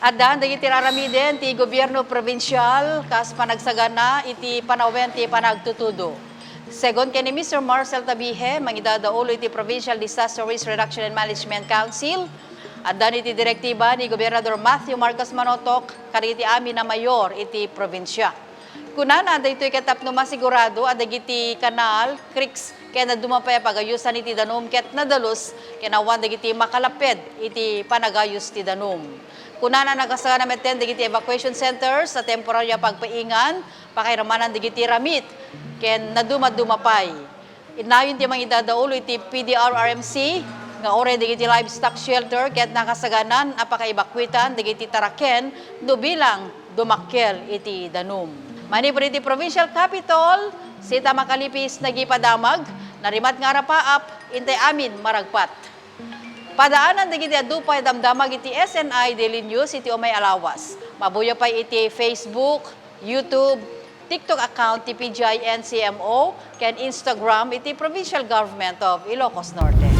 Adan, dagiti raramiden, ti gobyerno provincial, kas panagsagana, iti panawen, ti panagtutudo. Segon kay ni Mr. Marcel 𝗴𝗏𝗍, mangidadaulo iti Provincial Disaster Risk Reduction and Management Council, adan iti direktiba ni Gobernador Matthew Marcos Manotoc, kariti amin na mayor, iti probinsya. Kunana, daytoy katapno masigurado, adagiti kanal, creeks, kaya na dumapay pagayusan iti danum, ket nadalus, kaya nawan dagiti makalaped, iti panagayus ti danum. Kunana nagasagana meten dagiti evacuation centers sa temporarya pagpaingan, pakiramanan dagiti ramit, ken nadumad-dumapay. Inayon ti mangidadaulo iti PDRRMC, nga ore dagiti livestock shelter, ket nakasaganan apakaibakwitan dagiti taraken, no bilang dumakkel iti danum. Manipur iti provincial capital, sita makalipis nagipadamag, narimat nga rapaap, intay amin maragpat. Padaanan dagiti adupay damdamag iti SNI Daily News iti umay alawas. Mabuyo pa iti Facebook, YouTube, TikTok account ti PGI NCMO, ken Instagram iti Provincial Government of Ilocos Norte.